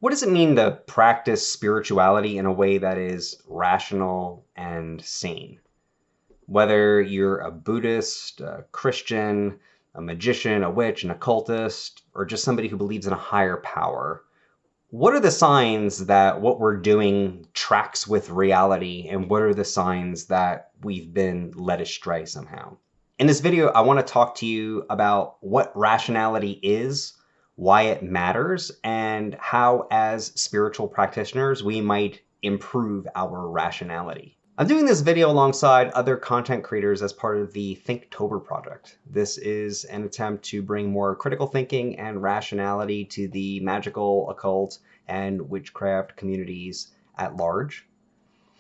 What does it mean to practice spirituality in a way that is rational and sane? Whether you're a Buddhist, a Christian, a magician, a witch, an occultist, or just somebody who believes in a higher power, what are the signs that what we're doing tracks with reality, and what are the signs that we've been led astray somehow? In this video, I want to talk to you about what rationality is, why it matters, and how, as spiritual practitioners, we might improve our rationality. I'm doing this video alongside other content creators as part of the THINKTOBER project. This is an attempt to bring more critical thinking and rationality to the magical, occult, and witchcraft communities at large.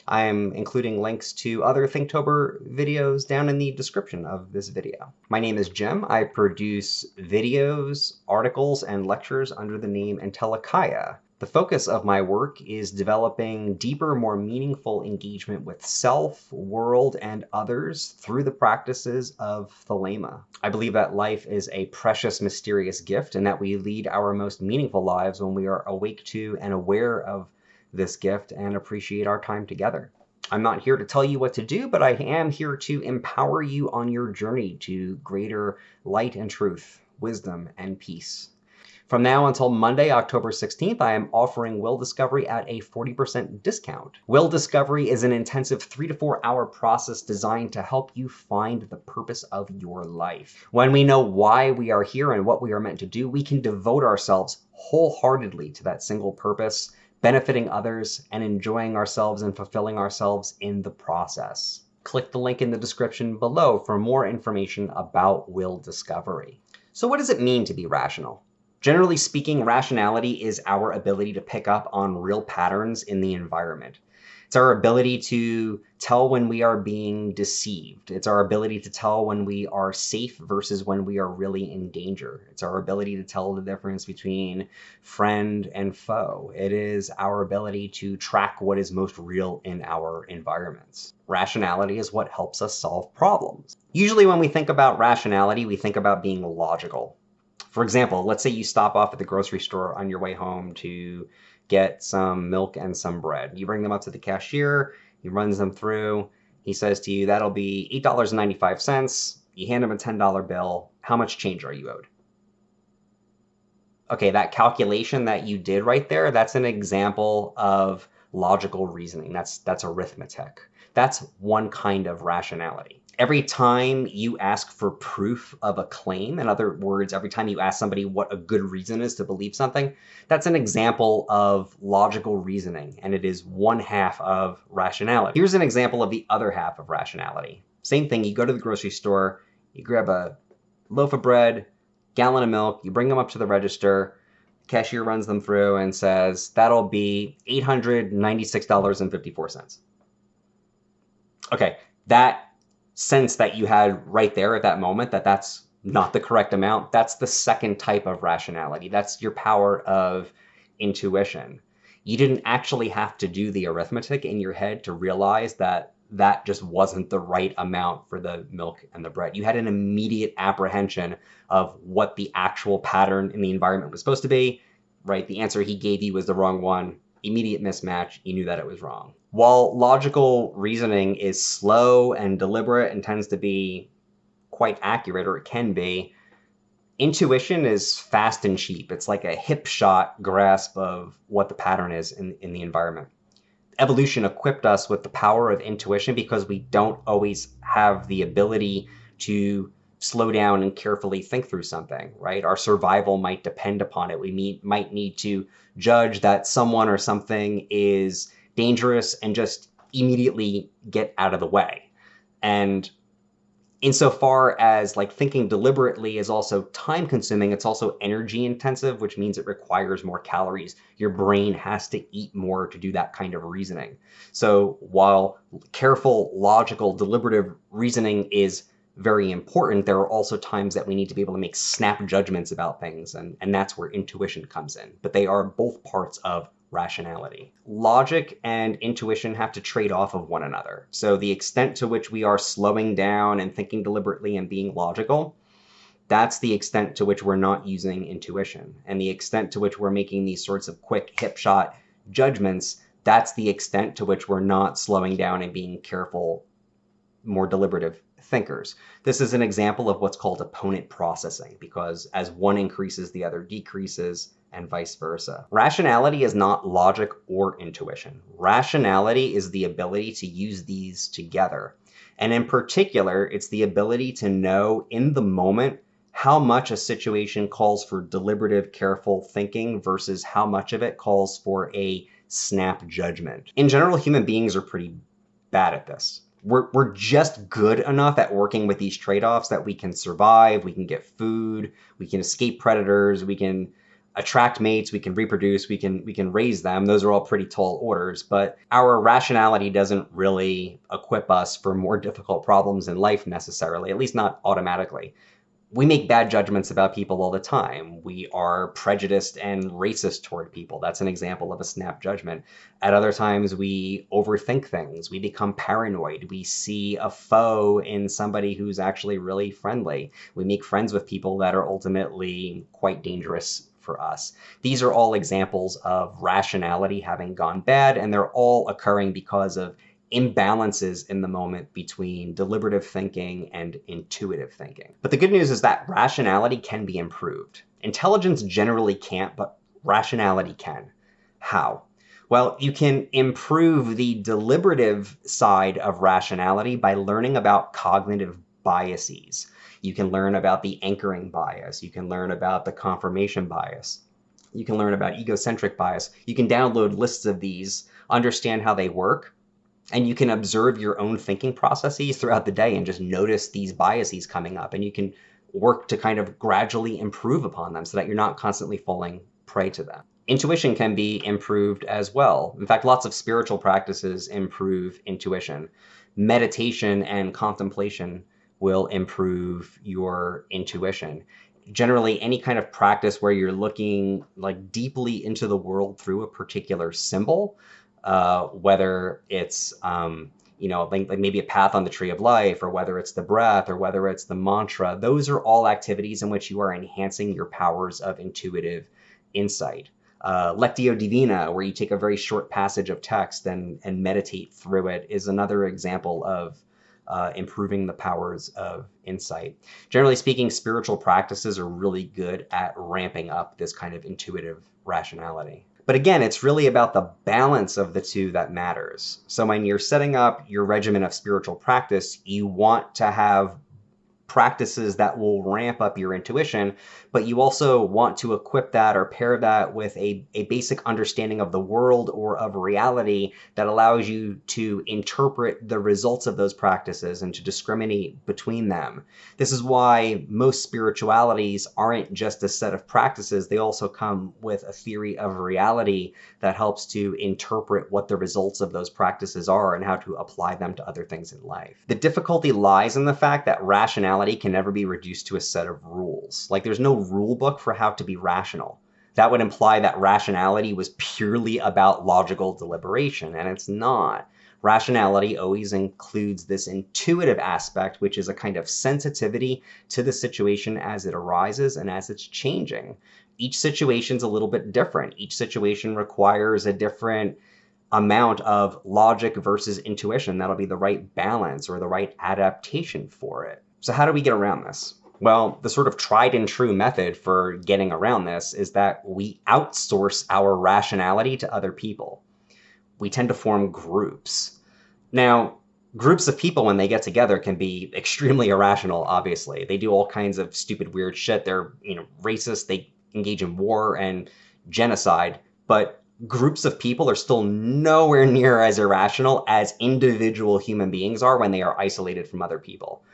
I am including links to other THINKTOBER videos down in the description of this video. My name is Jim. I produce videos, articles, and lectures under the name Intellikaya. The focus of my work is developing deeper, more meaningful engagement with self, world, and others through the practices of thelema. I believe that life is a precious, mysterious gift, and that we lead our most meaningful lives when we are awake to and aware of this gift and appreciate our time together. I'm not here to tell you what to do, but I am here to empower you on your journey to greater light and truth, wisdom and peace. From now until Monday, October 16th, I am offering Will Discovery at a 40% discount. Will Discovery is an intensive 3 to 4 hour process designed to help you find the purpose of your life. When we know why we are here and what we are meant to do, we can devote ourselves wholeheartedly to that single purpose, benefiting others, and enjoying ourselves and fulfilling ourselves in the process. Click the link in the description below for more information about Will Discovery. So what does it mean to be rational? Generally speaking, rationality is our ability to pick up on real patterns in the environment. It's our ability to tell when we are being deceived. It's our ability to tell when we are safe versus when we are really in danger. It's our ability to tell the difference between friend and foe. It is our ability to track what is most real in our environments. Rationality is what helps us solve problems. Usually when we think about rationality, we think about being logical. For example, let's say you stop off at the grocery store on your way home to get some milk and some bread. You bring them up to the cashier, he runs them through, he says to you, that'll be $8.95. You hand him a $10 bill. How much change are you owed? Okay, that calculation that you did right there, that's an example of logical reasoning. That's arithmetic. That's one kind of rationality. Every time you ask for proof of a claim, in other words, every time you ask somebody what a good reason is to believe something, that's an example of logical reasoning, and it is one half of rationality. Here's an example of the other half of rationality. Same thing, you go to the grocery store, you grab a loaf of bread, gallon of milk, you bring them up to the register, the cashier runs them through and says, that'll be $896.54. Okay, that sense that you had right there at that moment that that's not the correct amount, that's the second type of rationality. That's your power of intuition. You didn't actually have to do the arithmetic in your head to realize that that just wasn't the right amount for the milk and the bread. You had an immediate apprehension of what the actual pattern in the environment was supposed to be, right? The answer he gave you was the wrong one. Immediate mismatch, you knew that it was wrong. While logical reasoning is slow and deliberate and tends to be quite accurate, or it can be, intuition is fast and cheap. It's like a hip shot grasp of what the pattern is in the environment. Evolution equipped us with the power of intuition because we don't always have the ability to slow down and carefully think through something, right? Our survival might depend upon it. We might need to judge that someone or something is dangerous and just immediately get out of the way. And insofar as like thinking deliberately is also time consuming, it's also energy intensive, which means it requires more calories. Your brain has to eat more to do that kind of reasoning. So while careful, logical, deliberative reasoning is very important, there are also times that we need to be able to make snap judgments about things, and that's where intuition comes in. But they are both parts of rationality. Logic and intuition have to trade off of one another. So the extent to which we are slowing down and thinking deliberately and being logical that's the extent to which we're not using intuition. And the extent to which we're making these sorts of quick hip shot judgments, that's the extent to which we're not slowing down and being careful, more deliberative thinkers. This is an example of what's called opponent processing, because as one increases, the other decreases, and vice versa. Rationality is not logic or intuition. Rationality is the ability to use these together. And in particular, it's the ability to know in the moment how much a situation calls for deliberative, careful thinking versus how much of it calls for a snap judgment. In general, human beings are pretty bad at this. We're just good enough at working with these trade-offs that we can survive, we can get food, we can escape predators, we can attract mates, we can reproduce, we can raise them. Those are all pretty tall orders, but our rationality doesn't really equip us for more difficult problems in life necessarily, at least not automatically. We make bad judgments about people all the time. We are prejudiced and racist toward people. That's an example of a snap judgment. At other times, we overthink things. We become paranoid. We see a foe in somebody who's actually really friendly. We make friends with people that are ultimately quite dangerous for us. These are all examples of rationality having gone bad, and they're all occurring because of imbalances in the moment between deliberative thinking and intuitive thinking. But the good news is that rationality can be improved. Intelligence generally can't, but rationality can. How? Well, you can improve the deliberative side of rationality by learning about cognitive biases. You can learn about the anchoring bias. You can learn about the confirmation bias. You can learn about egocentric bias. You can download lists of these, understand how they work, and you can observe your own thinking processes throughout the day and just notice these biases coming up. And you can work to kind of gradually improve upon them so that you're not constantly falling prey to them. Intuition can be improved as well. In fact, lots of spiritual practices improve intuition. Meditation and contemplation will improve your intuition. Generally, any kind of practice where you're looking like deeply into the world through a particular symbol, whether it's like maybe a path on the tree of life, or whether it's the breath, or whether it's the mantra, those are all activities in which you are enhancing your powers of intuitive insight. Lectio Divina, where you take a very short passage of text and meditate through it, is another example of improving the powers of insight. Generally speaking, spiritual practices are really good at ramping up this kind of intuitive rationality. But again, it's really about the balance of the two that matters. So when you're setting up your regimen of spiritual practice, you want to have practices that will ramp up your intuition, but you also want to equip that or pair that with a basic understanding of the world or of reality that allows you to interpret the results of those practices and to discriminate between them. This is why most spiritualities aren't just a set of practices. They also come with a theory of reality that helps to interpret what the results of those practices are and how to apply them to other things in life. The difficulty lies in the fact that rationality can never be reduced to a set of rules. Like, there's no rule book for how to be rational. That would imply that rationality was purely about logical deliberation, and it's not. Rationality always includes this intuitive aspect, which is a kind of sensitivity to the situation as it arises and as it's changing. Each situation's a little bit different. Each situation requires a different amount of logic versus intuition. That'll be the right balance or the right adaptation for it. So how do we get around this? Well, the sort of tried and true method for getting around this is that we outsource our rationality to other people. We tend to form groups. Now, groups of people, when they get together, can be extremely irrational, obviously. They do all kinds of stupid, weird shit. They're, racist. They engage in war and genocide. But groups of people are still nowhere near as irrational as individual human beings are when they are isolated from other people.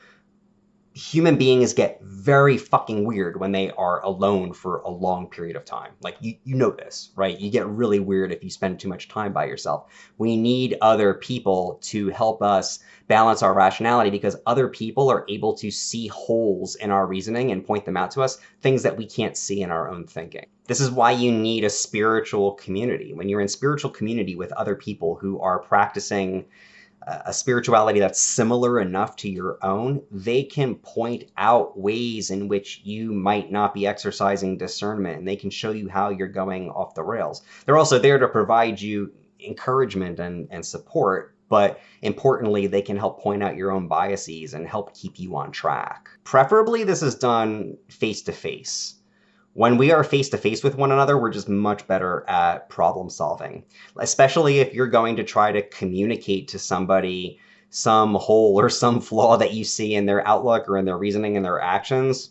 Human beings get very fucking weird when they are alone for a long period of time. Like, you know this, right? You get really weird if you spend too much time by yourself. We need other people to help us balance our rationality, because other people are able to see holes in our reasoning and point them out to us, things that we can't see in our own thinking. This is why you need a spiritual community. When you're in spiritual community with other people who are practicing a spirituality that's similar enough to your own, they can point out ways in which you might not be exercising discernment, and they can show you how you're going off the rails. They're also there to provide you encouragement and support, but importantly, they can help point out your own biases and help keep you on track. Preferably, this is done face-to-face. When we are face-to-face with one another, we're just much better at problem solving, especially if you're going to try to communicate to somebody some hole or some flaw that you see in their outlook or in their reasoning and their actions.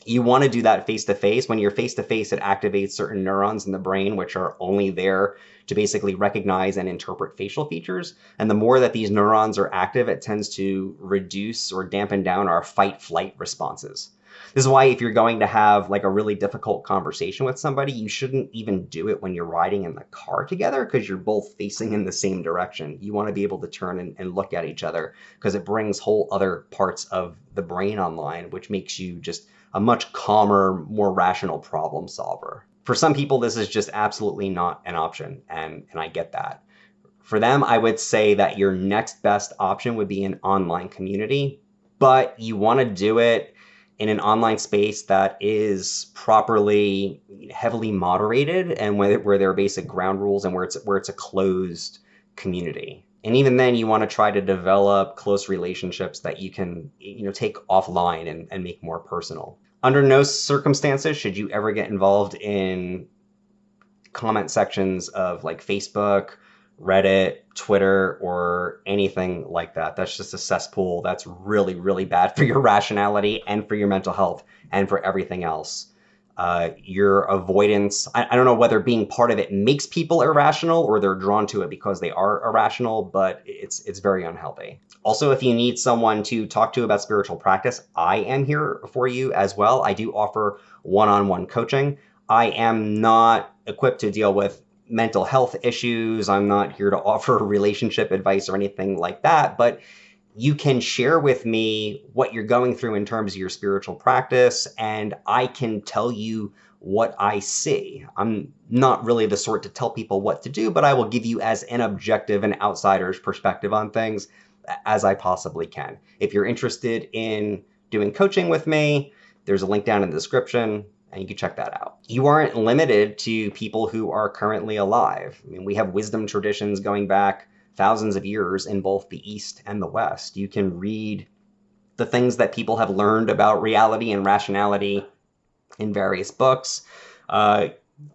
You want to do that face-to-face. When you're face-to-face, it activates certain neurons in the brain, which are only there to basically recognize and interpret facial features. And the more that these neurons are active, it tends to reduce or dampen down our fight-flight responses. This is why if you're going to have like a really difficult conversation with somebody, you shouldn't even do it when you're riding in the car together, because you're both facing in the same direction. You want to be able to turn and look at each other, because it brings whole other parts of the brain online, which makes you just a much calmer, more rational problem solver. For some people, this is just absolutely not an option, and I get that. For them, I would say that your next best option would be an online community, but you want to do it in an online space that is properly, heavily moderated, and where there are basic ground rules, and where it's a closed community. And even then, you want to try to develop close relationships that you can, take offline and make more personal. Under no circumstances should you ever get involved in comment sections of like Facebook, Reddit, Twitter, or anything like that. That's just a cesspool. That's really, really bad for your rationality and for your mental health and for everything else. Your avoidance, I don't know whether being part of it makes people irrational or they're drawn to it because they are irrational, but it's very unhealthy. Also, if you need someone to talk to about spiritual practice, I am here for you as well. I do offer one-on-one coaching. I am not equipped to deal with mental health issues. I'm not here to offer relationship advice or anything like that, but you can share with me what you're going through in terms of your spiritual practice, and I can tell you what I see. I'm not really the sort to tell people what to do, but I will give you as an objective and outsider's perspective on things as I possibly can. If you're interested in doing coaching with me, there's a link down in the description, and you can check that out. You aren't limited to people who are currently alive. I mean, we have wisdom traditions going back thousands of years in both the East and the West. You can read the things that people have learned about reality and rationality in various books.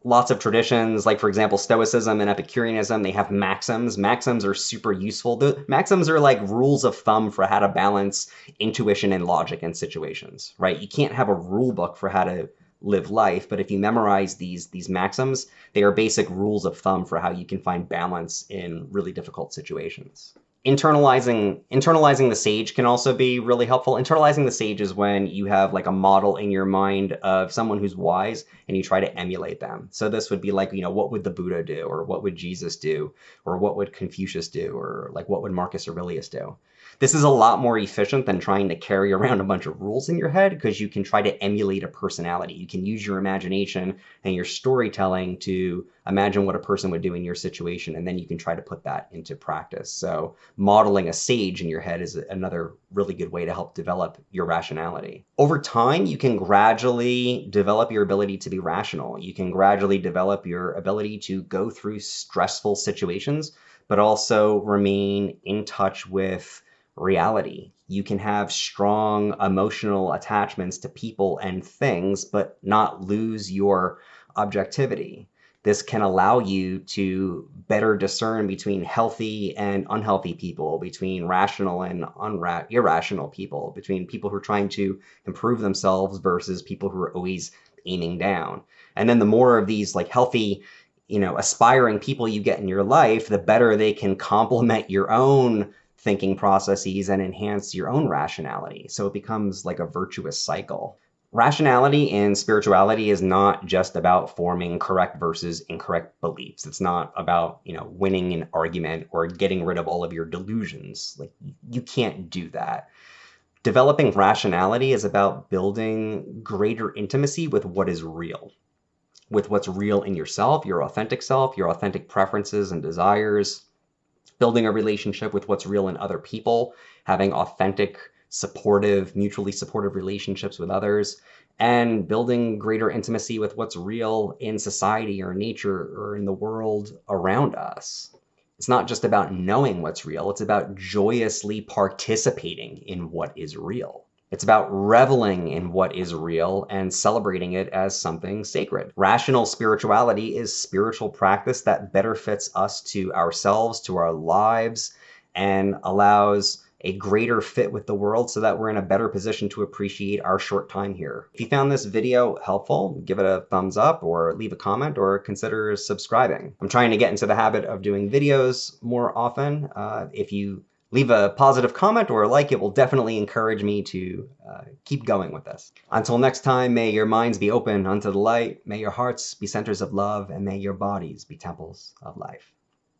Lots of traditions, like for example, Stoicism and Epicureanism, they have maxims. Maxims are super useful. The maxims are like rules of thumb for how to balance intuition and logic in situations, right? You can't have a rule book for how to live life, but if you memorize these maxims, they are basic rules of thumb for how you can find balance in really difficult situations. Internalizing the sage can also be really helpful. Internalizing the sage is when you have like a model in your mind of someone who's wise and you try to emulate them. So this would be like, what would the Buddha do? Or what would Jesus do? Or what would Confucius do? Or like, what would Marcus Aurelius do? This is a lot more efficient than trying to carry around a bunch of rules in your head, because you can try to emulate a personality. You can use your imagination and your storytelling to imagine what a person would do in your situation, and then you can try to put that into practice. So modeling a sage in your head is another really good way to help develop your rationality. Over time, you can gradually develop your ability to be rational. You can gradually develop your ability to go through stressful situations, but also remain in touch with reality. You can have strong emotional attachments to people and things, but not lose your objectivity. This can allow you to better discern between healthy and unhealthy people, between rational and irrational people, between people who are trying to improve themselves versus people who are always aiming down. And then the more of these like healthy, aspiring people you get in your life, the better they can complement your own thinking processes and enhance your own rationality. So it becomes like a virtuous cycle. Rationality in spirituality is not just about forming correct versus incorrect beliefs. It's not about, winning an argument or getting rid of all of your delusions. Like, you can't do that. Developing rationality is about building greater intimacy with what is real, with what's real in yourself, your authentic preferences and desires, building a relationship with what's real in other people, having authentic, supportive, mutually supportive relationships with others, and building greater intimacy with what's real in society or nature or in the world around us. It's not just about knowing what's real, it's about joyously participating in what is real. It's about reveling in what is real and celebrating it as something sacred. Rational spirituality is spiritual practice that better fits us to ourselves, to our lives, and allows a greater fit with the world so that we're in a better position to appreciate our short time here. If you found this video helpful, give it a thumbs up or leave a comment or consider subscribing. I'm trying to get into the habit of doing videos more often. If you leave a positive comment or a like, it will definitely encourage me to keep going with this. Until next time, may your minds be open unto the light, may your hearts be centers of love, and may your bodies be temples of life.